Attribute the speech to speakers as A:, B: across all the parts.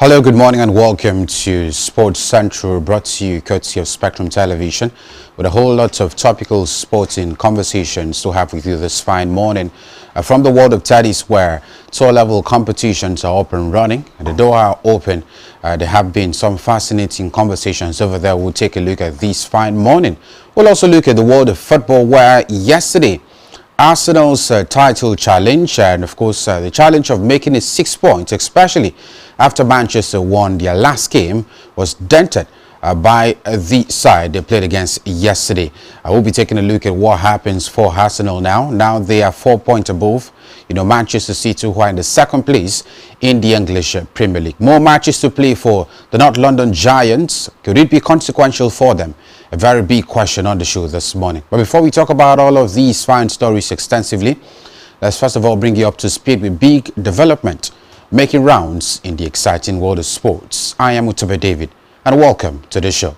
A: Hello, good morning and welcome to Sports Central, brought to you courtesy of Spectrum Television, with a whole lot of topical sporting conversations to have with you this fine morning from the world of tennis, where tour-level competitions are up and running and the doors are open. There have been some fascinating conversations over there. We'll take a look at this fine morning. We'll also look at the world of football, where yesterday Arsenal's title challenge and of course the challenge of making it 6 points, especially after Manchester won their last game, was dented by the side they played against yesterday. I will be taking a look at what happens for Arsenal now. Now they are 4 points above, Manchester City, who are in the second place in the English Premier League. More matches to play for the North London Giants. Could it be consequential for them? A very big question on the show this morning. But before we talk about all of these fine stories extensively, let's first of all bring you up to speed with big development making rounds in the exciting world of sports. I am Utube David, and welcome to the show.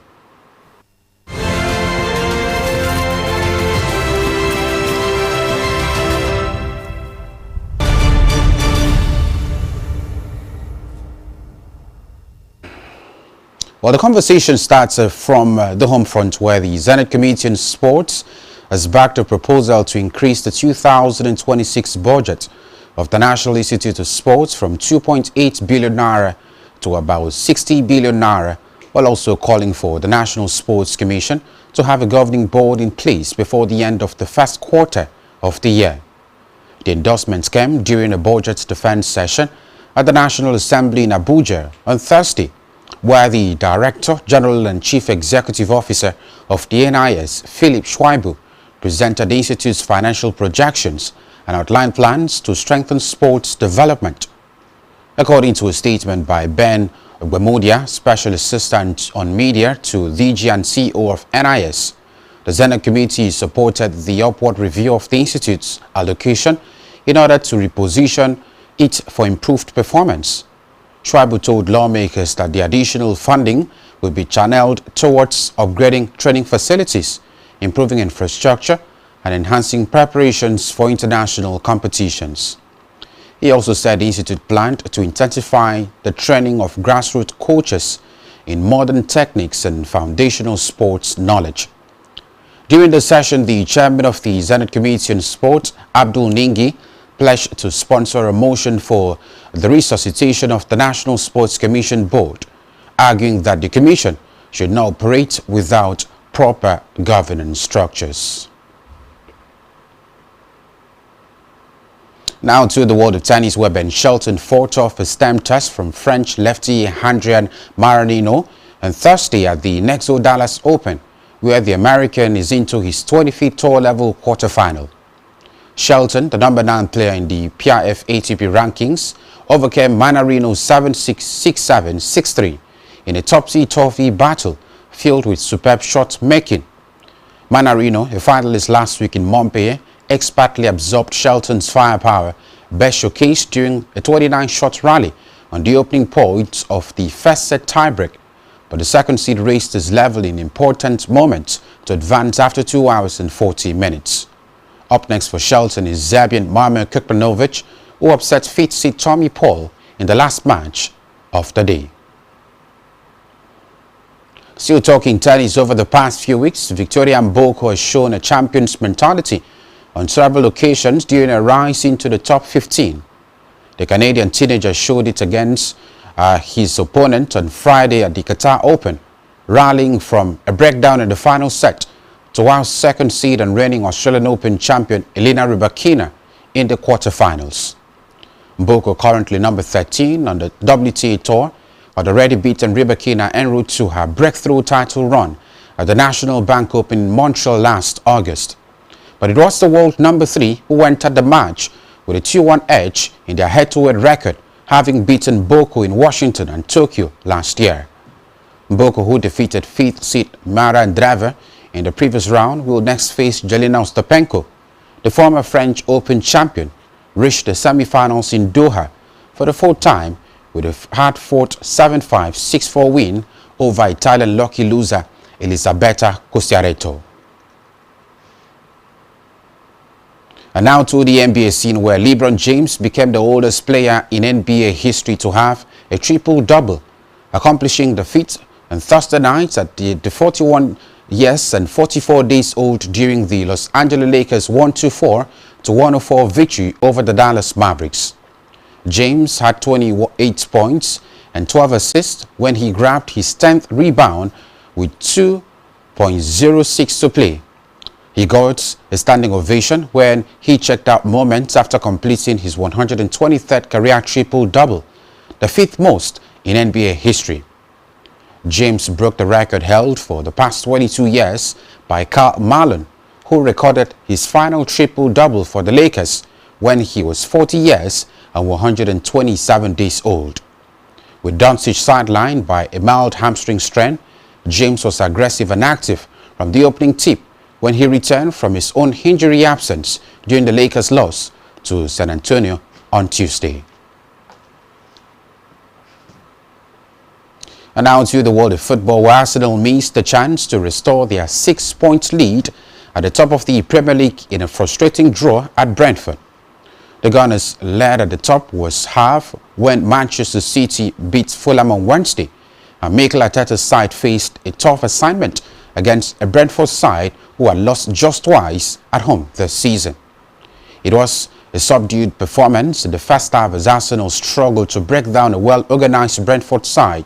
A: Well, the conversation starts from the home front, where the Senate Committee on Sports has backed a proposal to increase the 2026 budget of the National Institute of Sports from 2.8 billion naira to about 60 billion naira, while also calling for the National Sports Commission to have a governing board in place before the end of the first quarter of the year. The endorsement came during a budget defense session at the National Assembly in Abuja on Thursday, where the Director General and Chief Executive Officer of the NIS, Philip Schwaibu, presented the Institute's financial projections and outlined plans to strengthen sports development. According to a statement by Ben Gwemodia, Special Assistant on Media to DG and CEO of NIS, the Senate Committee supported the upward review of the Institute's allocation in order to reposition it for improved performance. Schwaibu told lawmakers that the additional funding will be channeled towards upgrading training facilities, improving infrastructure, and enhancing preparations for international competitions. He also said the Institute planned to intensify the training of grassroots coaches in modern techniques and foundational sports knowledge. During the session, the chairman of the Senate Committee on Sport, Abdul Ningi, pledged to sponsor a motion for the resuscitation of the National Sports Commission Board, arguing that the commission should not operate without proper governance structures. Now to the world of tennis, where Ben Shelton fought off a stem test from French lefty Adrian Maranino on Thursday at the Nexo Dallas Open, where the American is into his 25th tour-level quarterfinal. Shelton, the number 9 player in the PIF ATP rankings, overcame Manarino 7-6, 6-7, 6-3 in a topsy-turvy battle filled with superb shot making. Manarino, a finalist last week in Montpellier, expertly absorbed Shelton's firepower, best showcased during a 29-shot rally on the opening points of the first set tiebreak. But the second seed raised his level in important moments to advance after 2 hours and 40 minutes. Up next for Shelton is Serbian Marmir Kukmanovic, who upset 5th seed Tommy Paul in the last match of the day. Still talking tennis, over the past few weeks, Victoria Mboko has shown a champion's mentality on several occasions during a rise into the top 15. The Canadian teenager showed it against his opponent on Friday at the Qatar Open, rallying from a breakdown in the final set to our second seed and reigning Australian Open champion Elena Rybakina in the quarterfinals. Mboko, currently number 13 on the WTA Tour, had already beaten Rybakina en route to her breakthrough title run at the National Bank Open in Montreal last August. But it was the world number 3 who entered the match with a 2-1 edge in their head-to-head record, having beaten Mboko in Washington and Tokyo last year. Mboko, who defeated 5th seed Mara Andreeva in the previous round, will next face Jelena Ostapenko. The former French Open champion reached the semi-finals in Doha for the 4th time with a hard-fought 7-5, 6-4 win over Italian lucky loser Elisabetta Costiaretto. And now to the NBA scene, where LeBron James became the oldest player in NBA history to have a triple-double, accomplishing the feat on Thursday night at the 41 years and 44 days old during the Los Angeles Lakers 124-104 victory over the Dallas Mavericks. James had 28 points and 12 assists when he grabbed his 10th rebound with 2.06 to play. He got a standing ovation when he checked out moments after completing his 123rd career triple-double, the fifth most in NBA history. James broke the record held for the past 22 years by Karl Malone, who recorded his final triple-double for the Lakers when he was 40 years and 127 days old. With Doncic sidelined by a mild hamstring strain, James was aggressive and active from the opening tip when he returned from his own injury absence during the Lakers' loss to San Antonio on Tuesday. And now to the world of football, where Arsenal missed the chance to restore their 6-point lead at the top of the Premier League in a frustrating draw at Brentford. The Gunners led at the top was half when Manchester City beat Fulham on Wednesday, and Mikel Arteta's side faced a tough assignment against a Brentford side who had lost just twice at home this season. It was a subdued performance in the first half as Arsenal struggled to break down a well-organized Brentford side,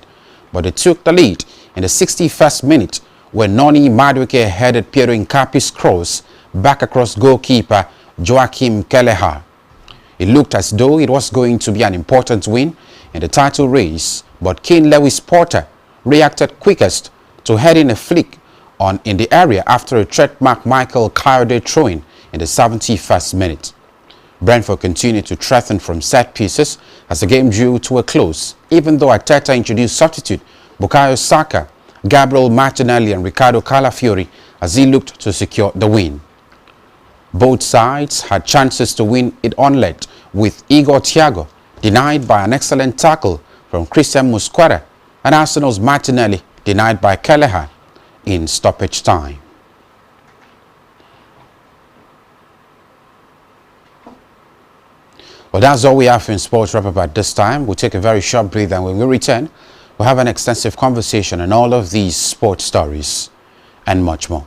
A: but they took the lead in the 61st minute when Noni Madueke headed Piero Incapi's cross back across goalkeeper Joachim Kelleher. It looked as though it was going to be an important win in the title race, but Kane Lewis-Porter reacted quickest to head in a flick in the area after a trademark Michael Coyote throw-in in the 71st minute. Brentford continued to threaten from set pieces as the game drew to a close, even though Arteta introduced substitute Bukayo Saka, Gabriel Martinelli and Ricardo Calafiori as he looked to secure the win. Both sides had chances to win it on lead, with Igor Thiago denied by an excellent tackle from Christian Musquera and Arsenal's Martinelli denied by Kelleher in stoppage time. Well, that's all we have in Sports Wrap Up at this time. We'll take a very short break, and when we return, we'll have an extensive conversation on all of these sports stories and much more.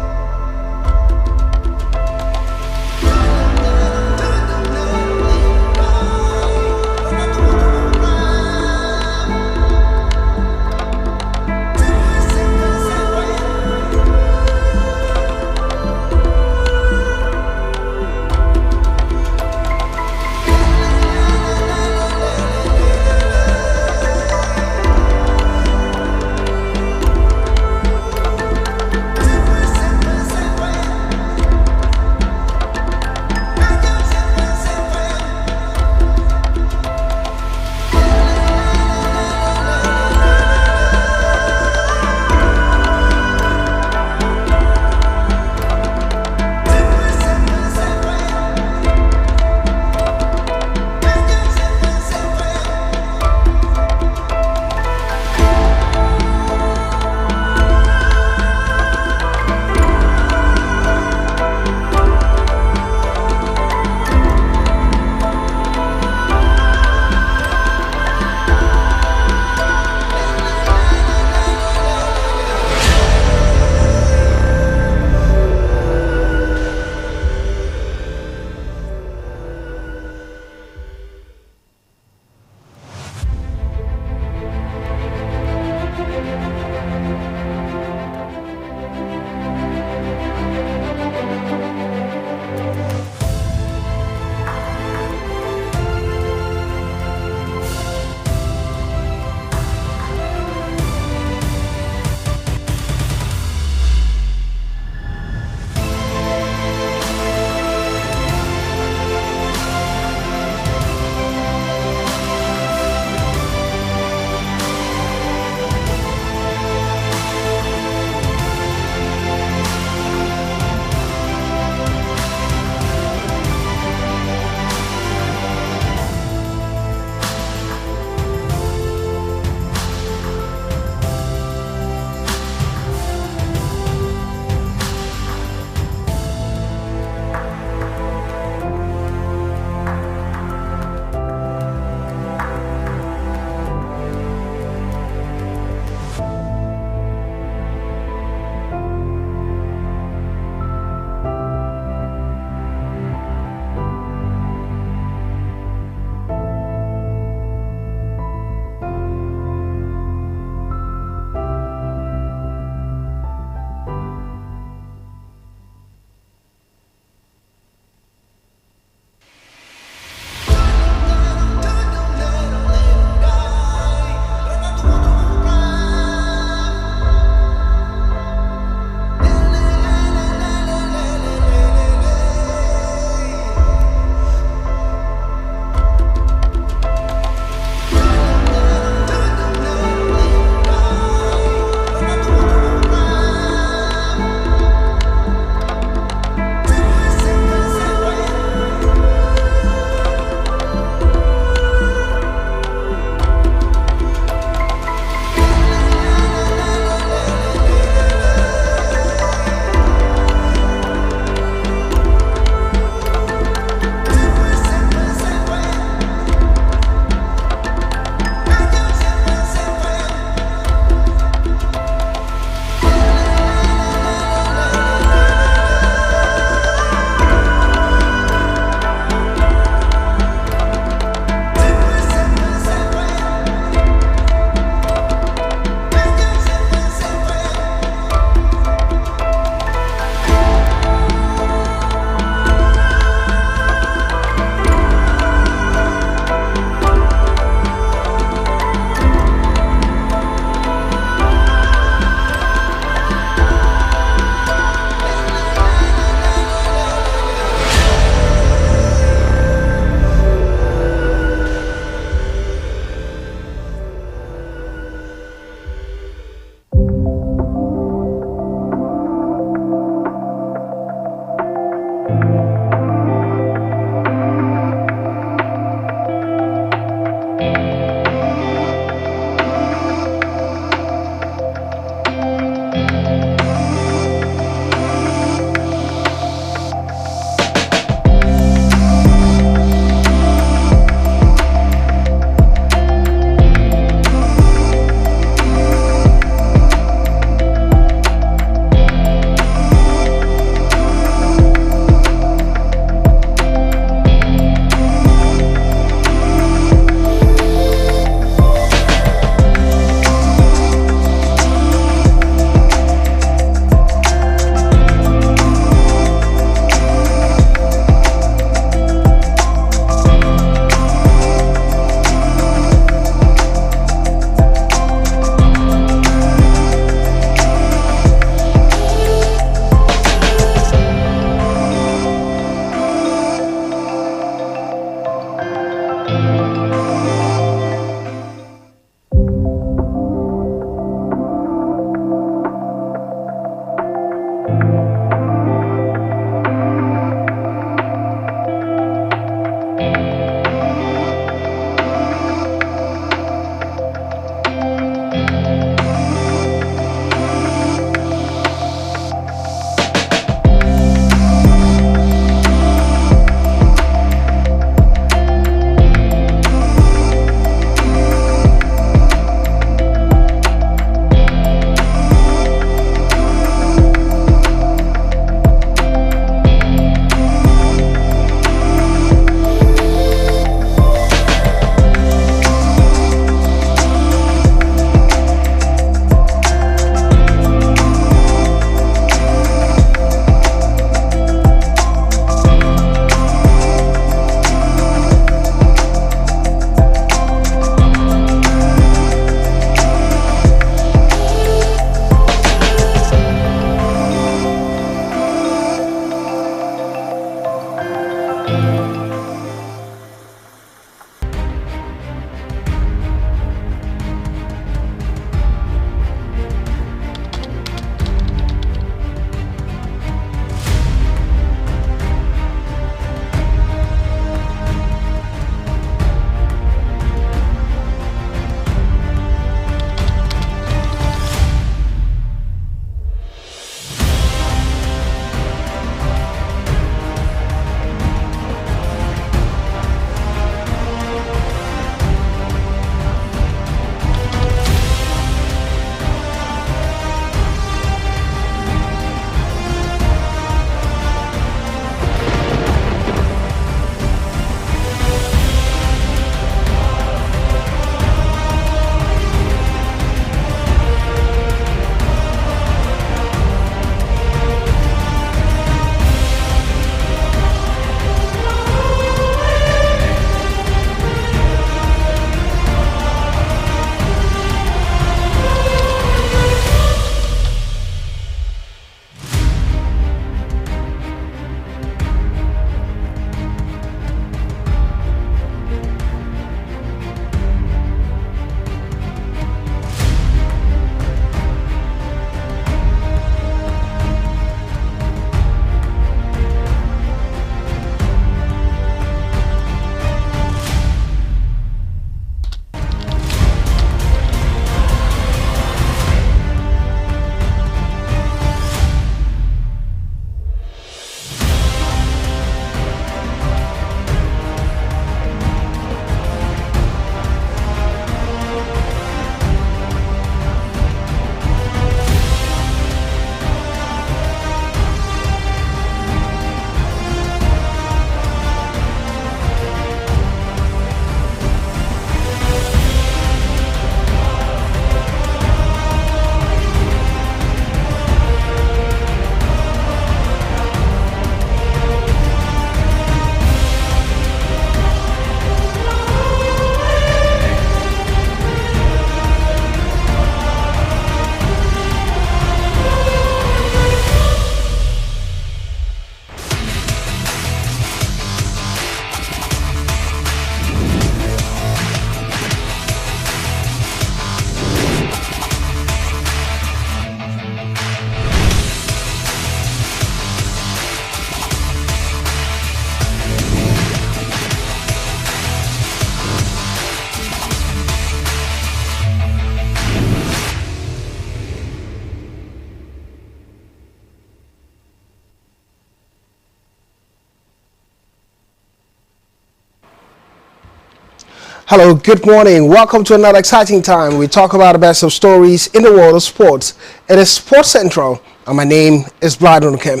B: Hello, good morning. Welcome to another exciting time. We talk about the best of stories in the world of sports. It is Sports Central, and my name is Blyden Kim.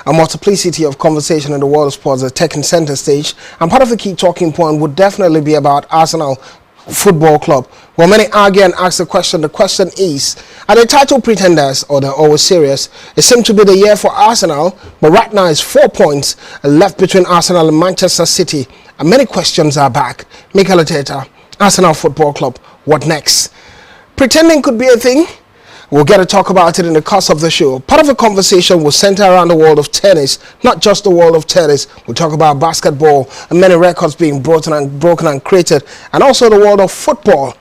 B: A multiplicity of conversation in the world of sports is taking center stage, and part of the key talking point would definitely be about Arsenal Football Club. Well, many argue and ask the question is, are they title pretenders or they're always serious? It seemed to be the year for Arsenal, but right now it's 4 points left between Arsenal and Manchester City. And many questions are back. Mikel Arteta, Arsenal Football Club, what next? Pretending could be a thing. We'll get to talk about it in the course of the show. Part of the conversation will center around the world of tennis, not just the world of tennis. We'll talk about basketball and many records being broken and created, and also the world of football,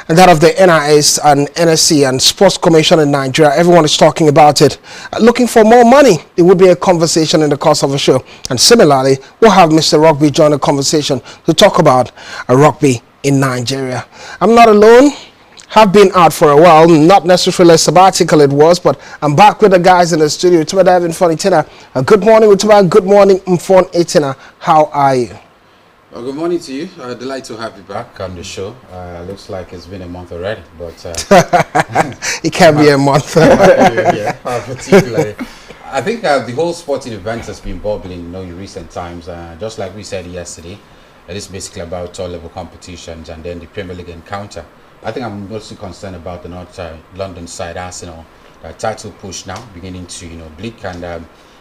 B: and that of the NIS and NSC and Sports Commission in Nigeria. Everyone is talking about it. Looking for more money. It would be a conversation in the course of the show. And similarly, we'll have Mr. Rugby join the conversation to talk about rugby in Nigeria. I'm not alone. Have been out for a while, not necessarily a sabbatical it was, but I'm back with the guys in the studio. Good morning, Utuba. Good morning, Mfon Etina. How are you?
A: Well, good morning to you. Delighted to have you back on the show. Looks like it's been a month already, but
B: it can be a month.
A: Yeah, particularly. I think the whole sporting event has been bubbling, in recent times. Just like we said yesterday, it is basically about top-level competitions and then the Premier League encounter. I think I'm mostly concerned about the North London side, Arsenal. Title push now beginning to bleak, and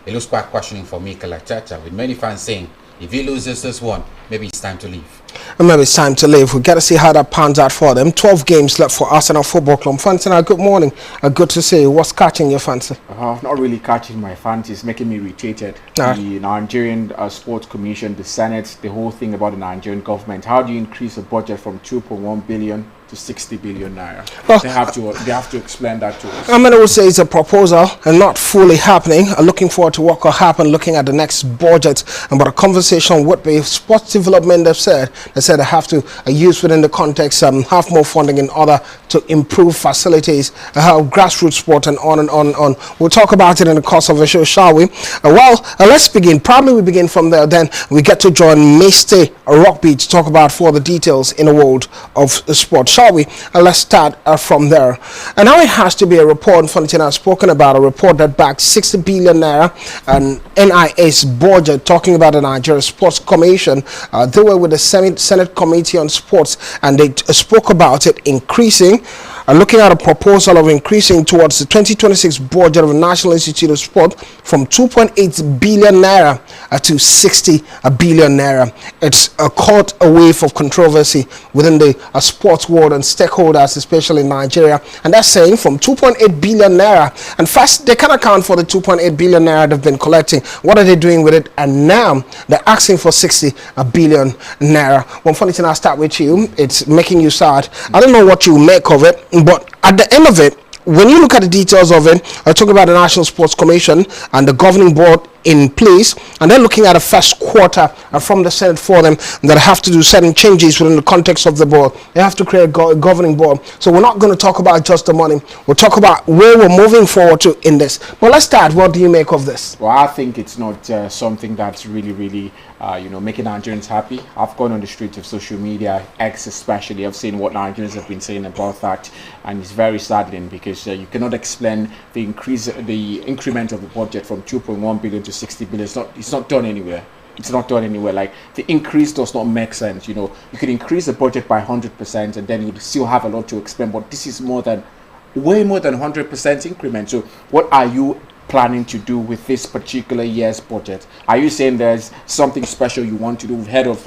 A: it looks quite questioning for Mikel Arteta, with many fans saying if he loses this one, maybe it's time to leave.
B: And maybe it's time to leave. We've got to see how that pans out for them. 12 games left for Arsenal Football Club. Fantina, good morning. Good to see you. What's catching your fancy?
C: Not really catching my fancy. It's making me irritated. The Nigerian Sports Commission, the Senate, the whole thing about the Nigerian government. How do you increase a budget from 2.1 billion to 60 billion naira? Well, they have to explain that to us.
B: I mean, I would say it's a proposal and not fully happening. Looking forward to what will happen looking at the next budget. But a conversation would be sports development. They said they have to use within the context have more funding in order to improve facilities, grassroots sport, and on and on and on. We'll talk about it in the course of the show, shall we? Let's begin. Probably we begin from there. Then we get to join Mr. Rugby to talk about further details in the world of sport. Shall we? Let's start from there. And now it has to be a report. Fontina has spoken about a report that backed 60 billion naira and NIS budget, talking about the Nigeria Sports Commission. They were with the Senate Committee on Sports, and they spoke about it increasing. Looking at a proposal of increasing towards the 2026 budget of the National Institute of Sport from 2.8 billion naira to 60 billion naira. It's caught a wave of controversy within the sports world and stakeholders, especially in Nigeria. And that's saying from 2.8 billion naira. And first, they can account for the 2.8 billion naira they've been collecting. What are they doing with it? And now they're asking for 60 billion naira. One funny thing, I'll start with you. It's making you sad. I don't know what you make of it, but at the end of it, when you look at the details of it, I talk about the National Sports Commission and the governing board in place, and they're looking at a first quarter from the Senate for them that have to do certain changes within the context of the board. They have to create a governing board. So we're not going to talk about just the money. We'll talk about where we're moving forward to in this. But let's start. What do you make of this?
C: Well, I think it's not something that's really making Nigerians happy. I've gone on the streets of social media, X especially. I've seen what Nigerians have been saying about that, and it's very saddening because you cannot explain the increment of the budget from 2.1 billion to 60 billion. It's not done anywhere. It's not done anywhere. Like, the increase does not make sense. You could increase the budget by 100% and then you'd still have a lot to explain, but this is way more than 100% increment. So what are you planning to do with this particular year's budget? Are you saying there's something special you want to do ahead of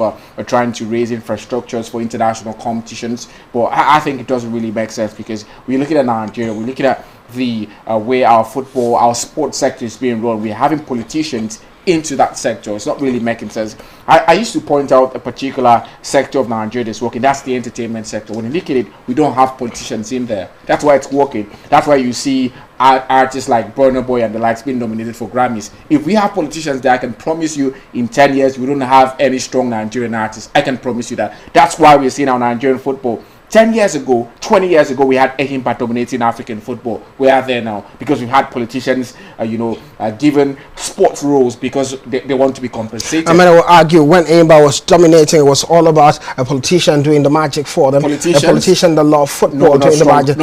C: trying to raise infrastructures for international competitions? But I think it doesn't really make sense, because we're looking at Nigeria, we're looking at the way our sports sector is being run. We're having politicians into that sector. It's not really making sense. I used to point out a particular sector of Nigeria that's working. That's the entertainment sector. When you look at it, we don't have politicians in there. That's why it's working. That's why you see artists like Burna Boy and the likes being nominated for Grammys. If we have politicians there, I can promise you in 10 years we don't have any strong Nigerian artists. I can promise you that. That's why we're seeing our Nigerian football 10 years ago, 20 years ago, we had Ehimba dominating African football. We are there now because we've had politicians, given sports roles because they want to be compensated.
B: I mean, I will argue when Ehimba was dominating, it was all about a politician doing the magic for them. A politician that loved football doing the magic.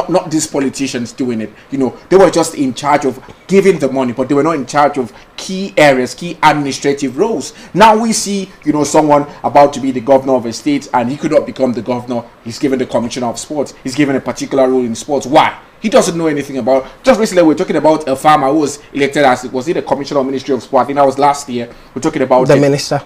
C: Not these politicians doing it. They were just in charge of giving the money, but they were not in charge of key areas, key administrative roles. Now we see, someone about to be the governor of a state, and he could not become the governor. He's given the commissioner of sports. He's given a particular role in sports. Why? He doesn't know anything about. Just recently, we were talking about a farmer who was elected as, was he the commissioner of Ministry of Sport? I think that was last year. We're talking about
B: the minister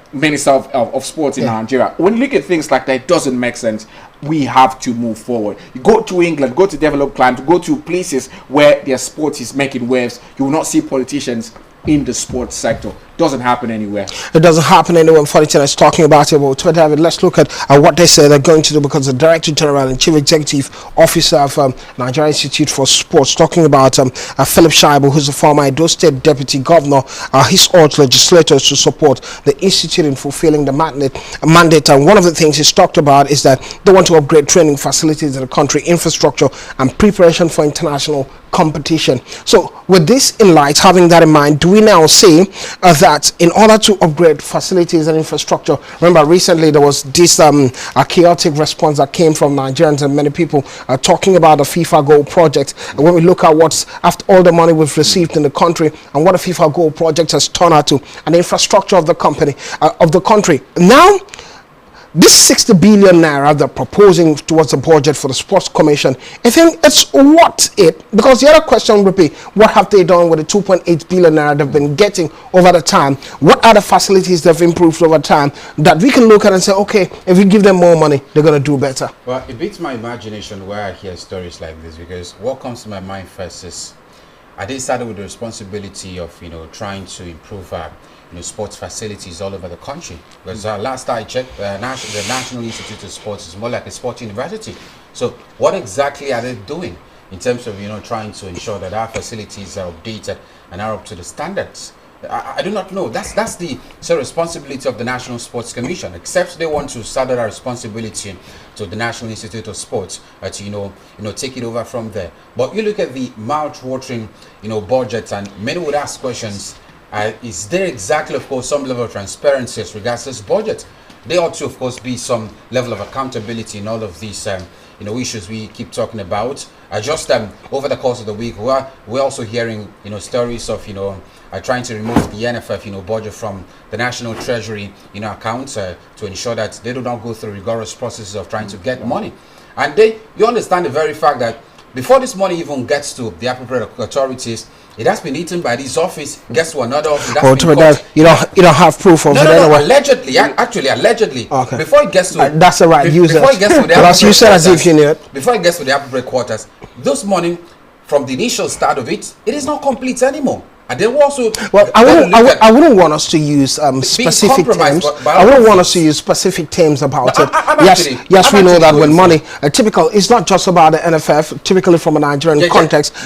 C: of sports in Nigeria. When you look at things like that, it doesn't make sense. We have to move forward. You go to England, go to developed countries, go to places where their sport is making waves. You will not see politicians in the sports sector. Doesn't happen anywhere. It
B: doesn't happen anywhere. Funny is talking about it. But David, let's look at what they say they're going to do, because the Director General and Chief Executive Officer of Nigeria Institute for Sports, talking about Philip Shaibu, who's the former Edo State Deputy Governor, he's urged legislators to support the institute in fulfilling the mandate. And one of the things he's talked about is that they want to upgrade training facilities in the country, infrastructure, and preparation for international competition. So with this in light, having that in mind, do we now say that in order to upgrade facilities and infrastructure, remember recently there was this chaotic response that came from Nigerians, and many people are talking about the FIFA Goal project. And when we look at what's after all the money we've received in the country and what the FIFA Goal project has turned out to, and the infrastructure of the country now, this 60 billion naira they're proposing towards the budget for the Sports Commission, I think it's worth it. Because the other question would be, what have they done with the 2.8 billion naira they've been getting over the time? What are the facilities they've improved over time that we can look at and say, okay, if we give them more money, they're going to do better?
A: Well, it beats my imagination where I hear stories like this, because what comes to my mind first is, I did start with the responsibility of, trying to improve sports facilities all over the country. Because last I checked, the National Institute of Sports is more like a sports university. So what exactly are they doing in terms of trying to ensure that our facilities are updated and are up to the standards? I do not know. That's the responsibility of the National Sports Commission, except they want to start that responsibility to the National Institute of Sports to take it over from there. But you look at the mouth-watering budget, and many would ask questions. Is there exactly, of course, some level of transparency as regards this budget? There ought to, of course, be some level of accountability in all of these, issues we keep talking about. Just over the course of the week, we're also hearing, stories of, trying to remove the NFF, budget from the National Treasury, accounts to ensure that they do not go through rigorous processes of trying to get money. And you understand the very fact that before this money even gets to the appropriate authorities, it has been eaten by this office, gets to another office.
B: You don't have proof of it anyway.
A: Allegedly, allegedly.
B: Okay.
A: Before it gets to
B: that's the right user.
A: Before it gets to the
B: because you said as if you knew it.
A: Before it gets to the appropriate quarters, this money from the initial start of it is not complete anymore. And they also
B: I wouldn't want us to use specific terms. I wouldn't want us to use specific terms about it. Yes, we know that when money typical, it's not just about the NFF. Typically, from a Nigerian context,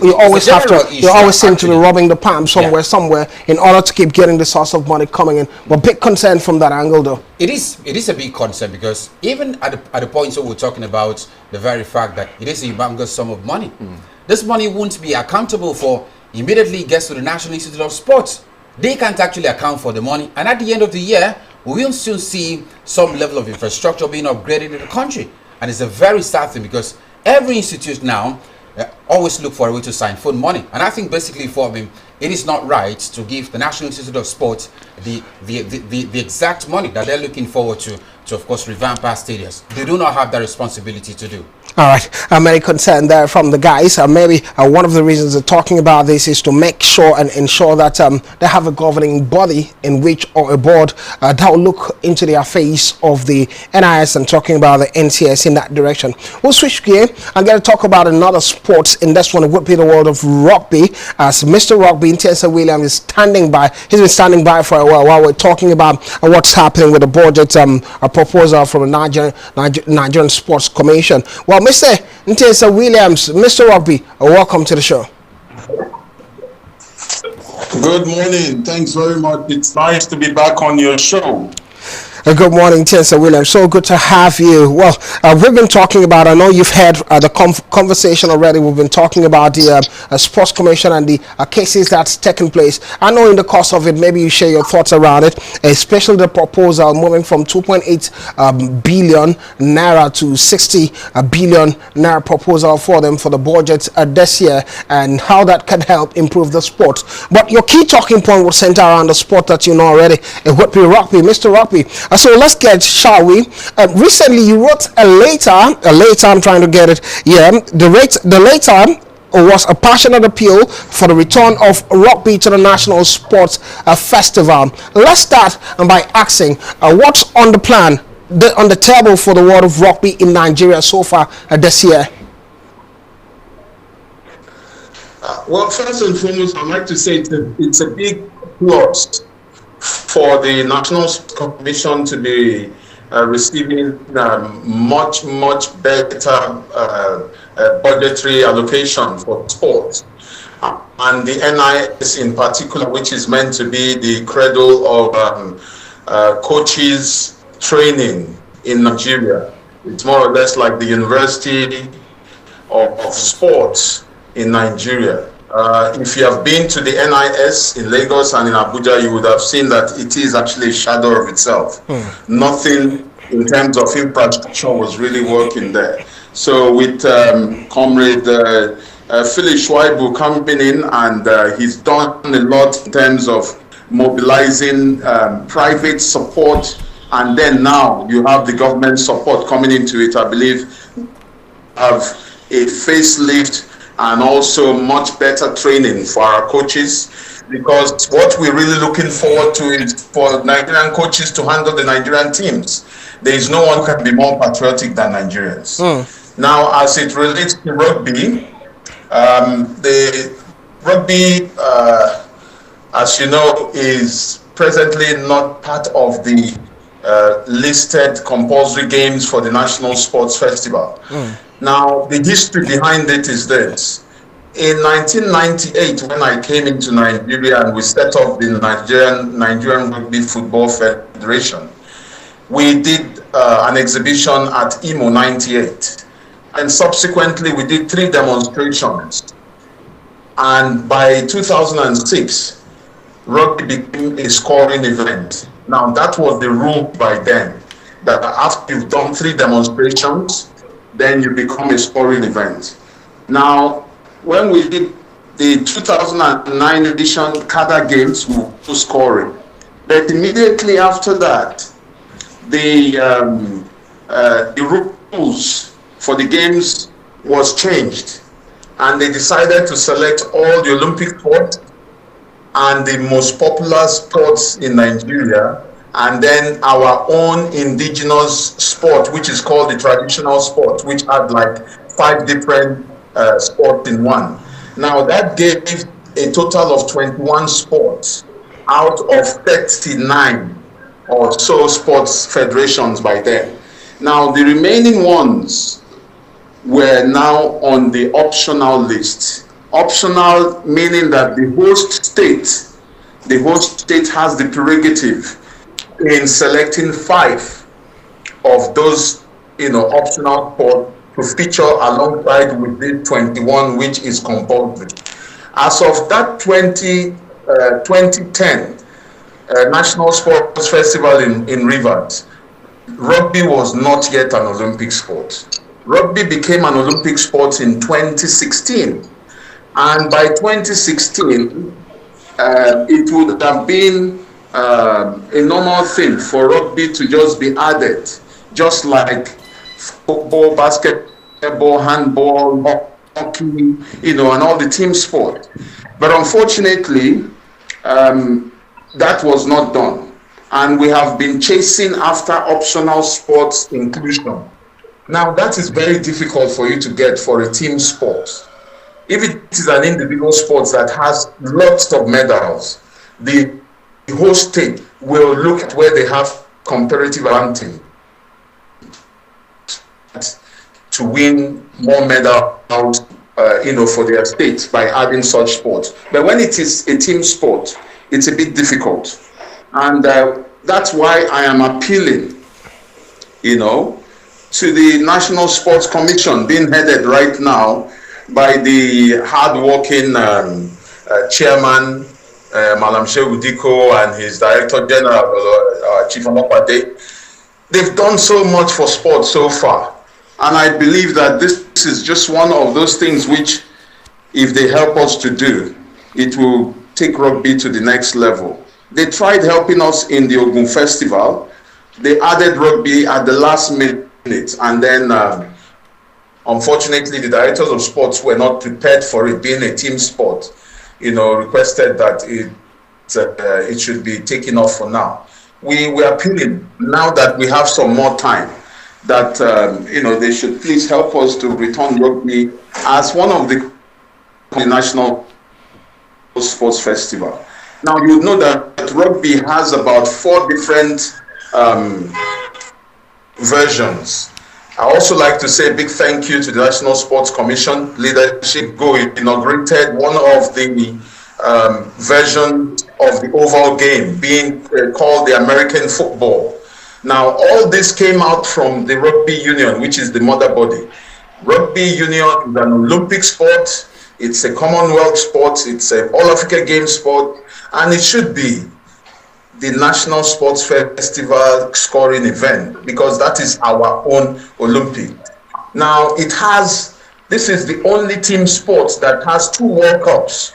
B: you always have to. You always seem to be rubbing the palm somewhere in order to keep getting the source of money coming in. But big concern from that angle, though.
A: It is a big concern, because even at the point where we're talking about the very fact that it is a humongous sum of money, this money won't be accountable for. Immediately gets to the National Institute of Sports. They can't actually account for the money, and at the end of the year, we will still see some level of infrastructure being upgraded in the country. And it's a very sad thing, because every institute now always look for a way to siphon money. And I think basically for me, it is not right to give the National Institute of Sports the exact money that they're looking forward to of course revamp our stadiums. They do not have that responsibility to do.
B: All right, I'm very concerned there from the guys. Maybe one of the reasons they're talking about this is to make sure and ensure that they have a governing body in which, or a board that will look into the affairs of the NIS, and talking about the NCS in that direction. We'll switch gear and get to talk about another sports, and this one would be the world of rugby, as Mr. Rugby, Ntesa Williams, is standing by. He's been standing by for a while we're talking about what's happening with the budget, a proposal from the Nigerian Sports Commission. Well, Mr. Ntesa Williams, Mr. Rugby, welcome to the show.
D: Good morning. Thanks very much. It's nice to be back on your show.
B: Good morning, Chancellor William. So good to have you. Well, we've been talking about, I know you've had the conversation already. We've been talking about the Sports Commission and the cases that's taken place. I know in the course of it, maybe you share your thoughts around it, especially the proposal moving from 2.8 billion naira to 60 billion naira proposal for them for the budget this year, and how that can help improve the sport. But your key talking point will center around the sport that you know already. It would be rugby, Mr. Rugby. So let's get, shall we? Recently, you wrote a letter. I'm trying to get it. Yeah, the letter was a passionate appeal for the return of rugby to the National Sports Festival. Let's start by asking, what's on the plan, on the table for the world of rugby in Nigeria so far this year?
D: Well, first and foremost, I'd like to say it's a big plus for the National Commission to be receiving much better budgetary allocation for sports, and the NIS in particular, which is meant to be the cradle of coaches training in Nigeria. It's more or less like the University of Sports in Nigeria. If you have been to the NIS in Lagos and in Abuja, you would have seen that it is actually a shadow of itself. Nothing in terms of infrastructure was really working there. So with Comrade Philip Schwaibu coming in, and he's done a lot in terms of mobilizing private support, and then now you have the government support coming into it. I believe have a facelift and also much better training for our coaches, because what we're really looking forward to is for Nigerian coaches to handle the Nigerian teams. There is no one who can be more patriotic than Nigerians. Now, as it relates to rugby, the rugby, as you know, is presently not part of the listed compulsory games for the National Sports Festival. Now, the history behind it is this. In 1998, when I came into Nigeria and we set up the Nigerian Rugby Football Federation, we did an exhibition at Imo 98. And subsequently, we did 3 demonstrations. And by 2006, rugby became a scoring event. Now, that was the rule by then, that after you've done 3 demonstrations, then you become a scoring event. Now, when we did the 2009 edition CADA games, we were scoring. But immediately after that, the rules for the games was changed, and they decided to select all the Olympic sports and the most popular sports in Nigeria, and then our own indigenous sport, which is called the traditional sport, which had like 5 different sports in one. Now that gave a total of 21 sports out of 39 or so sports federations by then. Now the remaining ones were now on the optional list. Optional meaning that the host state has the prerogative in selecting 5 of those, optional sports to feature alongside with the 21, which is compulsory. As of that 2010 National Sports Festival in Rivers, rugby was not yet an Olympic sport. Rugby became an Olympic sport in 2016. And by 2016, it would have been a normal thing for rugby to just be added, just like football, basketball, handball, hockey, and all the team sport. But unfortunately, that was not done. And we have been chasing after optional sports inclusion. Now, that is very difficult for you to get for a team sport. If it is an individual sport that has lots of medals, the host state will look at where they have comparative advantage to win more medals, for their state by adding such sports. But when it is a team sport, it's a bit difficult. And That's why I am appealing, to the National Sports Commission being headed right now by the hard-working chairman, Malam Shehu Diko, and his Director General, Chief Amapade. They've done so much for sport so far. And I believe that this is just one of those things which, if they help us to do, it will take rugby to the next level. They tried helping us in the Ogun Festival. They added rugby at the last minute. And then, unfortunately, the directors of sports were not prepared for it being a team sport. Requested that it should be taken off for now. We are appealing now that we have some more time that they should please help us to return rugby as one of the national sports festival. Now you know that rugby has about 4 different versions. I also like to say a big thank you to the National Sports Commission leadership. Go inaugurated one of the versions of the oval game being called the American football. Now, all this came out from the Rugby Union, which is the mother body. Rugby Union is an Olympic sport, it's a Commonwealth sport, it's an All-Africa game sport, and it should be the National Sports Festival scoring event because that is our own Olympic. Now, this is the only team sport that has 2 World Cups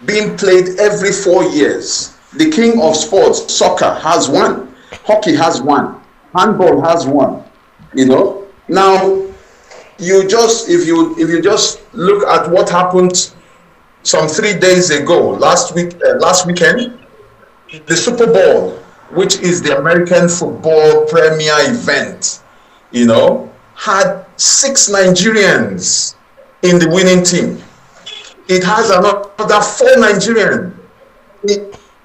D: being played every 4 years. The king of sports, soccer, has 1. Hockey has 1, handball has 1. Now if you just look at what happened some 3 days ago, last weekend, the Super Bowl, which is the American football premier event, had 6 Nigerians in the winning team. It has another 4 Nigerians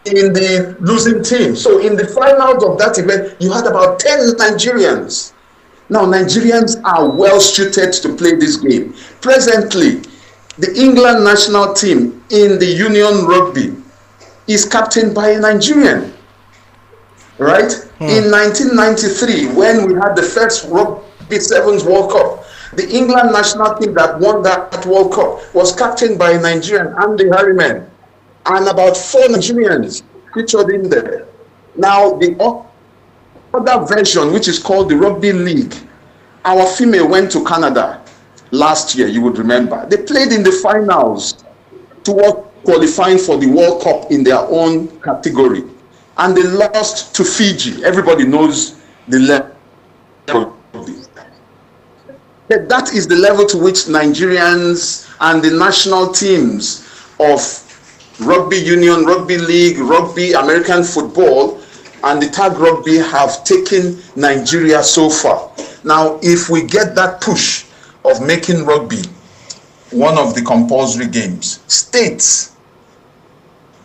D: in the losing team. So in the finals of that event, you had about 10 Nigerians. Now, Nigerians are well suited to play this game. Presently, the England national team in the Union Rugby is captained by a Nigerian, right? In 1993, when we had the first Rugby Sevens World Cup, the England national team that won that World Cup was captained by a Nigerian, Andy Harriman, and about 4 Nigerians featured in there. Now, the other version, which is called the Rugby League, our female went to Canada last year, you would remember. They played in the finals towards qualifying for the World Cup in their own category. And they lost to Fiji. Everybody knows the level. That is the level to which Nigerians and the national teams of Rugby Union, Rugby League, Rugby, American football, and the tag rugby have taken Nigeria so far. Now, if we get that push of making rugby one of the compulsory games, states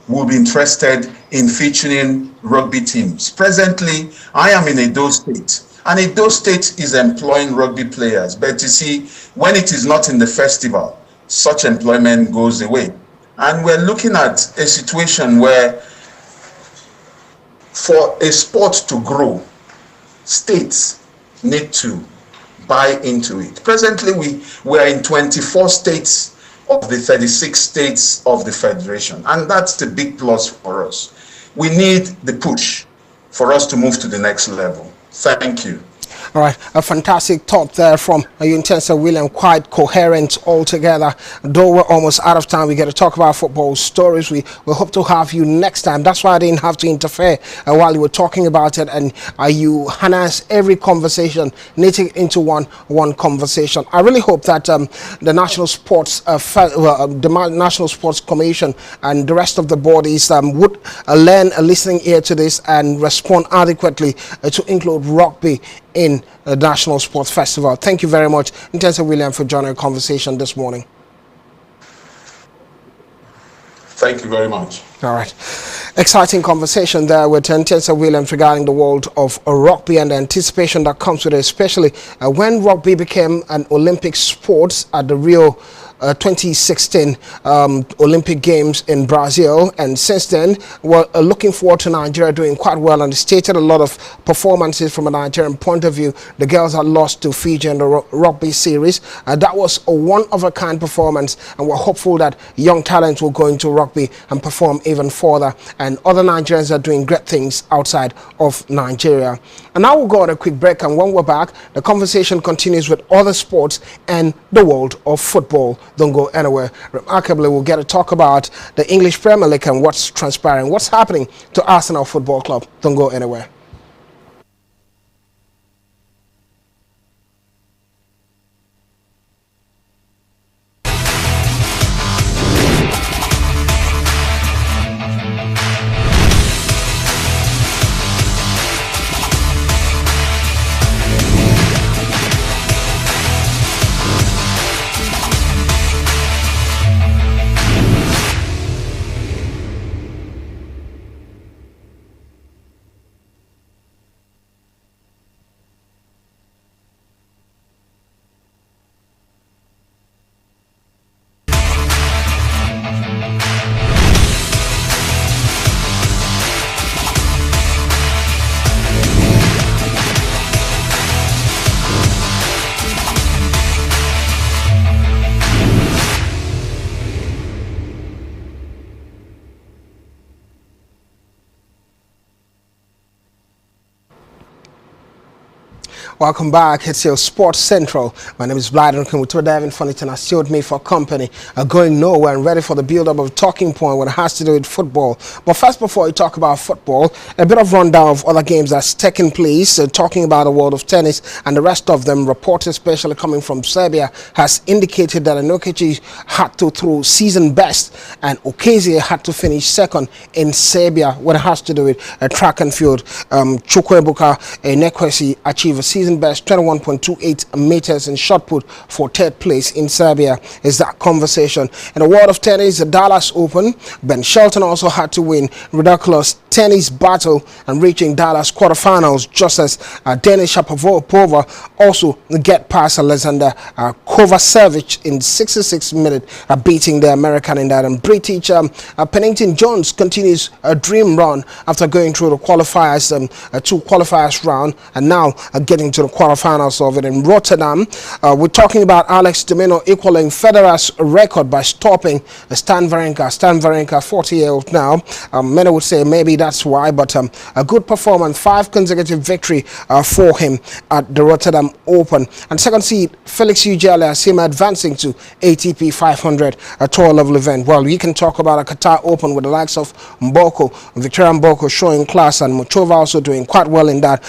D: will be interested in featuring rugby teams. Presently, I am in Edo State, and Edo State is employing rugby players. But you see, when it is not in the festival, such employment goes away. And we're looking at a situation where for a sport to grow, states need to buy into it. Presently, we are in 24 states of the 36 states of the Federation, and that's the big plus for us. We need the push for us to move to the next level. Thank you.
B: All right, a fantastic talk there from Intensa William, quite coherent altogether. Though we're almost out of time, we get to talk about football stories. We hope to have you next time. That's why I didn't have to interfere while you were talking about it, and you harness every conversation, knit it into one conversation. I really hope that the National Sports National Sports Commission and the rest of the bodies would lend a listening ear to this and respond adequately to include rugby in the National Sports Festival. Thank you very much, Intensa William, for joining our conversation this morning.
D: Thank you very much.
B: All right. Exciting conversation there with Intensa Williams regarding the world of rugby and the anticipation that comes with it, especially when rugby became an Olympic sport at the Rio 2016 Olympic Games in Brazil, and since then we're looking forward to Nigeria doing quite well, and stated a lot of performances from a Nigerian point of view. The girls had lost to Fiji in the rugby series. That was a one-of-a-kind performance, and we're hopeful that young talents will go into rugby and perform even further, and other Nigerians are doing great things outside of Nigeria. And now we'll go on a quick break, and when we're back, the conversation continues with other sports and the world of football. Don't go anywhere. Remarkably, we'll get to talk about the English Premier League and what's transpiring, what's happening to Arsenal Football Club. Don't go anywhere. Welcome back. It's your Sports Central. My name is Blyden with Devin Funnington. I still with me for company. Going nowhere and ready for the build-up of a talking point when it has to do with football. But first, before we talk about football, a bit of rundown of other games that's taking place. Talking about the world of tennis and the rest of them. Reports, especially coming from Serbia, has indicated that Anokici had to throw season best, and Okazie had to finish second in Serbia when it has to do with track and field. Chukwuebuka Nekwesi achieved a season best 21.28 meters in shot put for third place in Serbia. Is that conversation. In the world of tennis, the Dallas Open, Ben Shelton also had to win ridiculous tennis battle and reaching Dallas quarterfinals, just as Denis Shapovalov also get past Alexander Kovacevic in 66 minutes, beating the American in that. And British Pennington Jones continues a dream run after going through the qualifiers, two qualifiers round, and now getting to the quarterfinals of it in Rotterdam. We're talking about Alex de Minaur equaling Federer's record by stopping Stan Wawrinka. Stan Wawrinka, 40-year-old now. Many would say maybe that's why, but a good performance, 5 consecutive victory for him at the Rotterdam Open. And second seed, Felix Auger-Aliassime advancing to ATP 500, a tour level event. Well, we can talk about a Qatar Open with the likes of Mboko, Victoria Mboko showing class, and Muchova also doing quite well in that.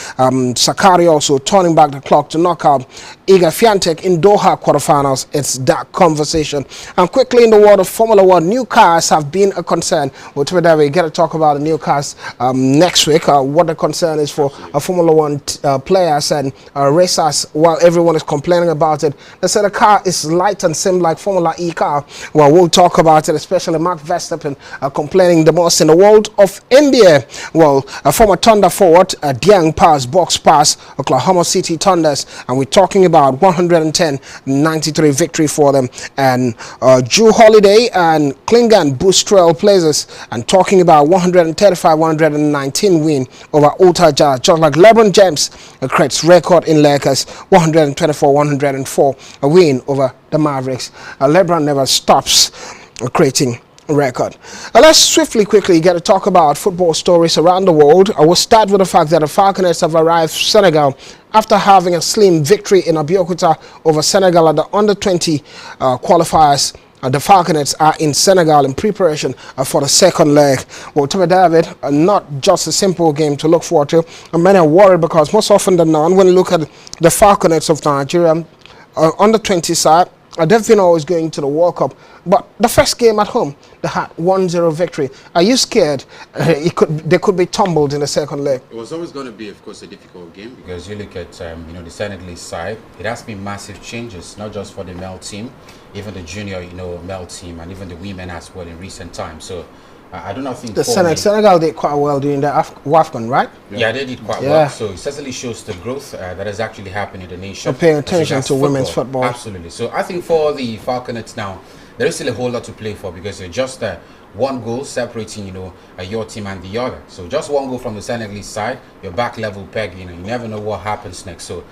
B: Sakari also turning back the clock to knock out Iga Swiatek in Doha quarterfinals. It's that conversation. And quickly in the world of Formula One, new cars have been a concern. We'll get to talk about the new cars next week. What the concern is for Formula One players and racers. While everyone is complaining about it, they said the car is light and same like Formula E car. Well, we'll talk about it, especially Mark Verstappen complaining the most in the world of NBA. Well, former Thunder forward Dieng Pass, box pass, Oklahoma City Thunders, and we're talking about 110-93 victory for them. And Drew Holiday and Klingan boost Trailblazers, and talking about 135-119 win over Utah Jazz, just like LeBron James creates record in Lakers, 124-104 a win over the Mavericks. LeBron never stops creating record. Let's quickly get to talk about football stories around the world. I will start with the fact that the Falconets have arrived Senegal after having a slim victory in Abeokuta over Senegal at the under-20 qualifiers. The Falconets are in Senegal in preparation for the second leg. Well, Tommy David, not just a simple game to look forward to. And many are worried because most often than not, when you look at the Falconets of Nigeria, under 20 side, they've been always going to the World Cup. But the first game at home, they had 1-0 victory. Are you scared they could be tumbled in the second leg?
A: It was always going to be, of course, a difficult game because you look at the Senegalese side. It has been massive changes, not just for the male team, even the junior male team, and even the women as well in recent times. So I do not think
B: the Senegal did quite well during the WAFCON, right?
A: Yeah, they did quite well. So it certainly shows the growth that has actually happened in the nation.
B: So paying attention to women's football.
A: Absolutely. So I think for the Falconets now, there is still a whole lot to play for, because they're just one goal separating, your team and the other. So just one goal from the Senegalese side, you're back level peg. You never know what happens next. So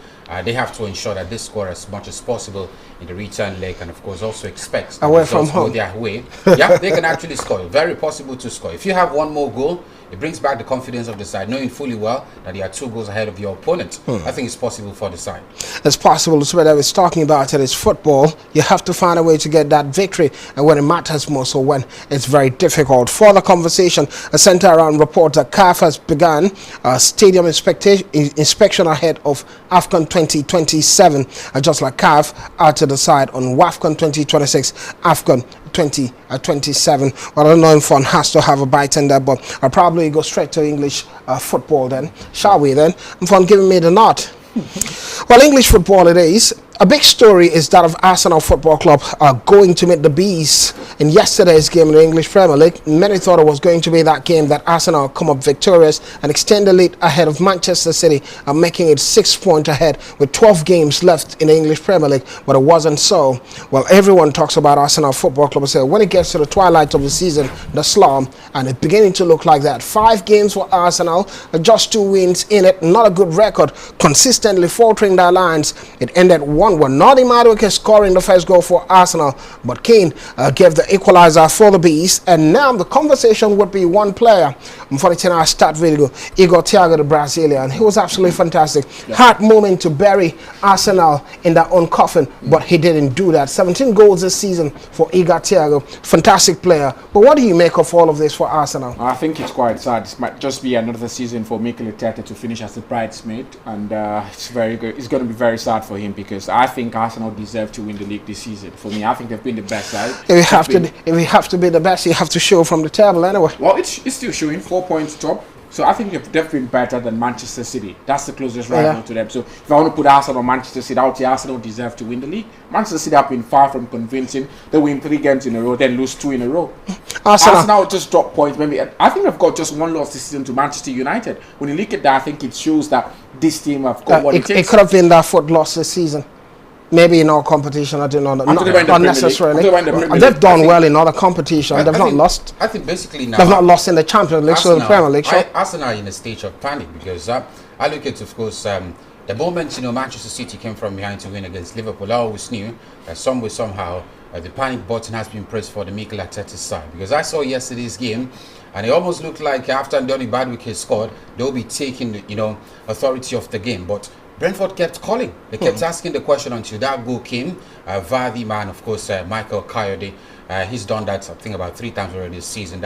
A: they have to ensure that they score as much as possible in the return leg, and of course also expect
B: away from home.
A: Their way. Yeah, they can actually score. Very possible to score. If you have one more goal, it brings back the confidence of the side, knowing fully well that you are 2 goals ahead of your opponent. I think it's possible for the side. It's possible.
B: So what I was talking about it is football. You have to find a way to get that victory, and when it matters most, or when it's very difficult. For the conversation, a centre around report that CAF has begun a stadium inspection ahead of AFCON 2027, just like CAF are to decide on WAFCON 2026, AFCON 2027. Well, I don't know if one has to have a bite in there, but I'll probably go straight to English football then. Shall we then? Fun giving me the nod. Well, English football it is. A big story is that of Arsenal Football Club going to meet the Bees in yesterday's game in the English Premier League. Many thought it was going to be that game that Arsenal come up victorious and extend the lead ahead of Manchester City, making it 6 points ahead with 12 games left in the English Premier League, but it wasn't so. Well, everyone talks about Arsenal Football Club and say when it gets to the twilight of the season, the slum, and it's beginning to look like that. 5 games for Arsenal, just 2 wins in it, not a good record, consistently faltering their lines. It ended 1-1. Nordi Madueke scoring the first goal for Arsenal, but Kane gave the equalizer for the Bees. And now the conversation would be one player. For the 10-hour start video, Igor Thiago, the Brazilian. He was absolutely fantastic. Hard moment to bury Arsenal in their own coffin, but he didn't do that. 17 goals this season for Igor Thiago. Fantastic player. But what do you make of all of this for Arsenal?
C: I think it's quite sad. It might just be another season for Mikel Arteta to finish as the bridesmaid, and it's very good. It's going to be very sad for him, because I think Arsenal deserve to win the league this season. For me, I think they've been the best side.
B: If you have to be the best, you have to show from the table anyway.
C: Well, it's still showing 4 points top. So I think they've been better than Manchester City. That's the closest rival to them. So if I want to put Arsenal on Manchester City, I would say Arsenal deserve to win the league. Manchester City have been far from convincing. They win 3 games in a row, then lose 2 in a row. Arsenal just drop points. Maybe I think they've got just 1 loss this season to Manchester United. When you look at that, I think it shows that this team have got what it takes.
B: It could have been their 4th loss this season. Maybe in our competition, I don't know. Not necessarily. They've done well in other competitions. They've not lost.
A: I think basically now
B: they've not lost in the Champions League, so the Premier League.
A: Arsenal are in a stage of panic, because I look at, of course, the moment Manchester City came from behind to win against Liverpool. I always knew that some way, somehow, the panic button has been pressed for the Mikel Arteta side. Because I saw yesterday's game, and it almost looked like after Donny Badwick scored, they'll be taking authority of the game, but Brentford kept calling. They kept asking the question until that goal came via the man, of course, Michael Coyote. He's done that, I think, about 3 times already this season.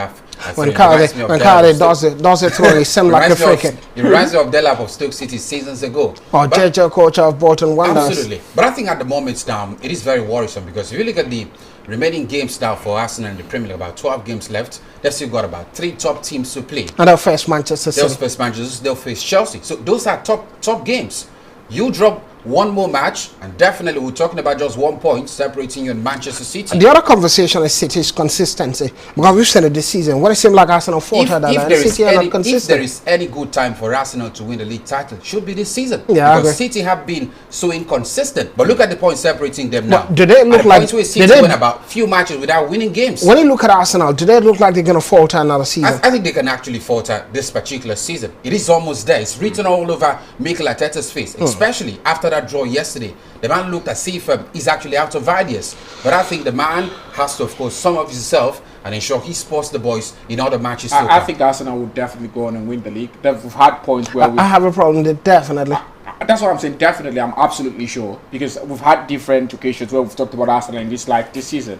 B: When Coyote does it through, he seems like a freak.
A: It reminds me of Delap of Stoke City seasons ago.
B: Or JJ Coach of Bolton Wanderers.
A: Absolutely. But I think at the moment now, it is very worrisome, because if you look at the remaining games now for Arsenal in the Premier League, about 12 games left, they've still got about 3 top teams to play.
B: And they'll face Manchester City.
A: They'll face Chelsea. So those are top games. You drop 1 more match, and definitely we're talking about just 1 point separating you and Manchester City.
B: And the other conversation is City's consistency, because we've said it this season. What it seemed like Arsenal faltered
A: if there is any good time for Arsenal to win the league title, it should be this season. Yeah, because City have been so inconsistent. But look at the points separating them now.
B: Do they look like
A: City win about few matches without winning games?
B: When you look at Arsenal, do they look like they're going to falter another season?
A: I think they can actually falter this particular season. It is almost there. It's written all over Mikel Arteta's face, especially after that draw yesterday. The man looked as if he's actually out of ideas. But I think the man has to, of course, sum up himself and ensure he supports the boys in other matches.
C: I think Arsenal will definitely go on and win the league. They've had points where
B: I have a problem with it, definitely.
C: That's what I'm saying. Definitely, I'm absolutely sure, because we've had different occasions where we've talked about Arsenal in this season.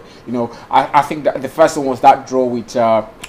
C: I think that the first one was that draw with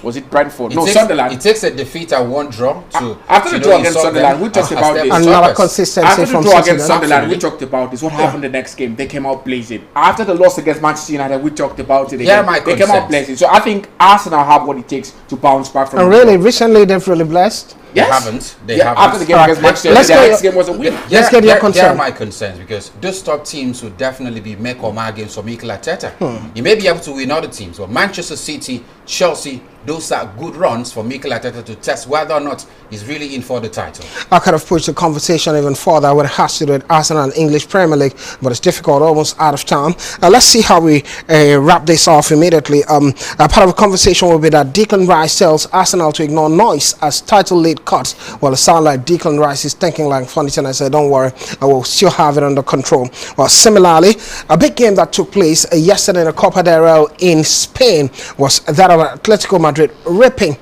C: was it Brentford? Sunderland.
A: It takes a defeat and 1 draw to
C: after the draw against Sunderland. We talked about this.
B: Another consistency
C: after the
B: from
C: draw against Sunderland. We talked about this. What happened the next game? They came out blazing. After the loss against Manchester United, we talked about it again. They came out blazing. So I think Arsenal have what it takes to bounce back from.
B: And really, recently they've really blessed.
A: They
C: Yes.
A: haven't. They
C: Yeah,
A: haven't.
C: after the game
B: All
C: against
B: right,
C: Manchester,
B: let's
C: the
B: get
C: next
B: your-
C: game was a win.
B: Let's get your
A: There
B: concern.
A: are my concerns because those top teams would definitely be make or mar games for Mikel Arteta. You may be able to win other teams, but Manchester City, Chelsea, those are good runs for Mikel Arteta to test whether or not he's really in for the title.
B: I could have pushed the conversation even further when it has to do with Arsenal and English Premier League, but it's difficult, almost out of time. Let's see how we wrap this off immediately. Part of the conversation will be that Declan Rice tells Arsenal to ignore noise as title lead cuts. Well, it sounds like Declan Rice is thinking like funny, and I said, don't worry, I will still have it under control. Well, similarly, a big game that took place yesterday in the Copa del Rey in Spain was that of Atletico Madrid ripping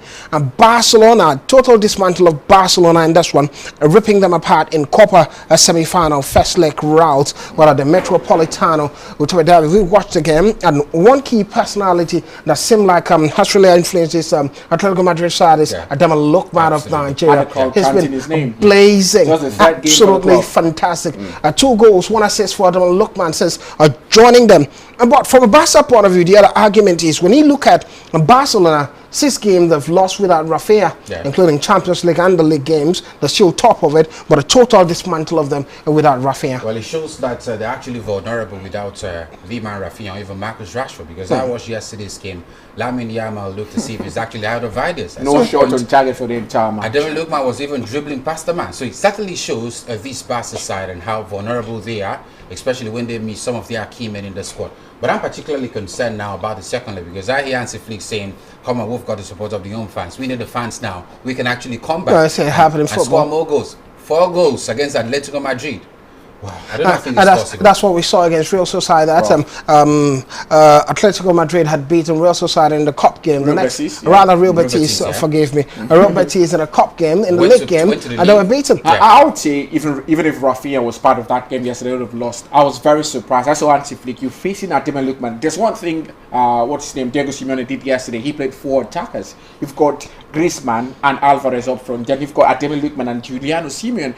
B: Barcelona, total dismantle of Barcelona in this one, ripping them apart in Copa semi-final first leg route. Well, at the Metropolitano, we watched the game, and one key personality that seemed like has really influenced this Atletico Madrid side is Adama Lokman of Nigeria. He's been blazing, absolutely fantastic. 2 goals, 1 assist for Adama Lokman, says joining them. But from a Barca point of view, the other argument is when you look at Barcelona, 6 games they've lost without Rafinha, including Champions League and the league games. They're still top of it, but a total dismantle of them without Rafinha.
A: Well, it shows that they're actually vulnerable without Lima Rafinha or even Marcus Rashford, because I watched yesterday's game. Lamine Yamal looked to see if he's actually out of ideas.
C: No shot on target for the entire match.
A: Adama Lokman was even dribbling past the man. So it certainly shows this Barca side and how vulnerable they are, especially when they meet some of their key men in the squad. But I'm particularly concerned now about the second leg, because I hear Hansi Flick saying, come on, we've got the support of the home fans. We need the fans now. We can actually come back
B: and
A: score more goals. 4 goals against Atletico Madrid. Wow, I don't think it's possible.
B: That's what we saw against Real Sociedad. Atletico Madrid had beaten Real Sociedad in the cup game.
C: Real
B: Betis, forgive me. Real Betis in a cup game, in the league game, and they were beaten.
C: I would say even if Rafinha was part of that game yesterday, they would have lost. I was very surprised. I saw Hansi Flick, you facing Adama Lokman. There's one thing, what's his name, Diego Simeone did yesterday. He played 4 attackers. You've got Griezmann and Alvarez up front. Then you've got Adama Lokman and Juliano Simeone.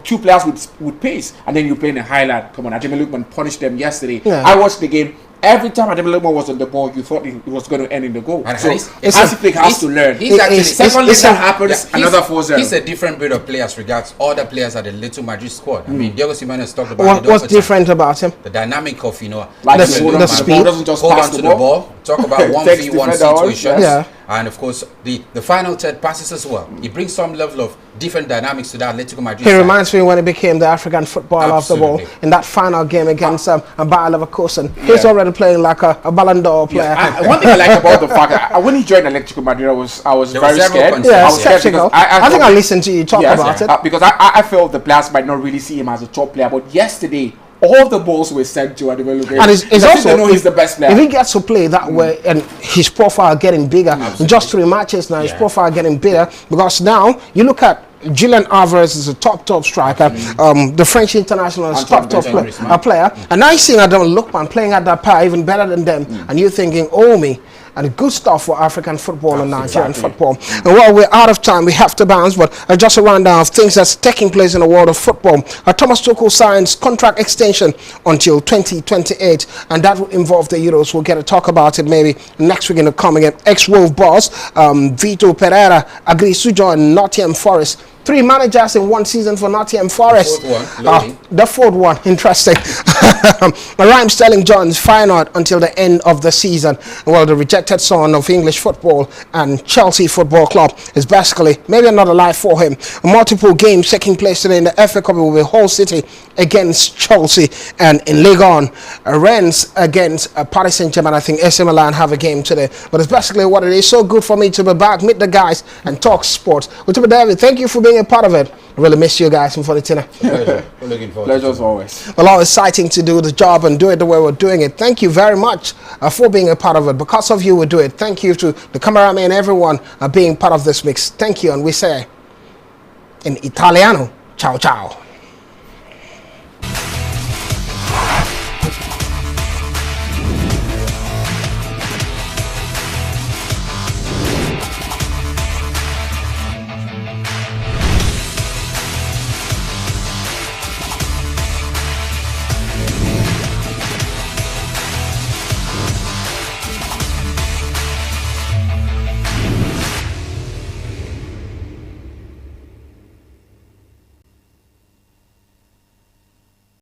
C: 2 players with pace. And then you play in a highlight. Come on, Adama Lokman punished them yesterday. I watched the game. Every time Adama Lokman was on the ball, you thought it was going to end in the goal.
A: And
C: so Hansi Flick has to learn. Secondly, that happens, another 4-0.
A: He's a different breed of player as regards all the players at the Little Madrid squad. I mean, Diego Simeone has talked about
B: what's different about him?
A: The dynamic of,
C: like
B: the speed.
C: Doesn't just
A: hold
C: pass
A: on to
C: the
A: ball. Talk about 1v1 situations. And of course, the final third passes as well. He brings some level of different dynamics to that Atletico Madrid.
B: He reminds me when he became the African footballer of the ball in that final game against Bayer Leverkusen. He's already playing like a Ballon d'Or player.
C: One thing I like about the fact that when he joined Atletico Madrid, I was very scared.
B: I was skeptical. I think I listened to you talk about it.
C: Because I felt the players might not really see him as a top player, but yesterday, all the balls were sent to Adama Lokman. And it's also, know he's the best player.
B: If he gets to play that way and his profile getting bigger, in just 3 matches now, his profile getting bigger, because now you look at Julian Alvarez is a top striker. The French international is top player. And now you're seeing Adama Lokman playing at that power even better than them. And you're thinking, oh me. And good stuff for African football and Nigerian football. And while we're out of time, we have to bounce, but just a rundown of things that's taking place in the world of football. Thomas Tuchel signs contract extension until 2028, and that will involve the Euros. We'll get to talk about it maybe next week in the coming game. Ex-Wolf boss Vito Pereira agrees to join Nottingham Forest. 3 managers in 1 season for Nottingham Forest. The fourth one, interesting. Raheem Sterling-Jones fired until the end of the season. Well, the rejected son of English football and Chelsea Football Club is basically maybe another life for him. Multiple games taking place today in the FA Cup will be Hull City against Chelsea, and in Ligue 1, Rennes against Paris Saint-Germain. I think AC Milan have a game today. But it's basically what it is. So good for me to be back, meet the guys, and talk sports. David, thank you for being a part of it. I really miss you guys for the dinner.
A: Pleasure. We're looking forward.
C: Pleasure as always.
B: Well, always exciting to do the job and do it the way we're doing it. Thank you very much for being a part of it. Because of you, we do it. Thank you to the cameraman and everyone being part of this mix. Thank you, and we say in Italiano, ciao ciao.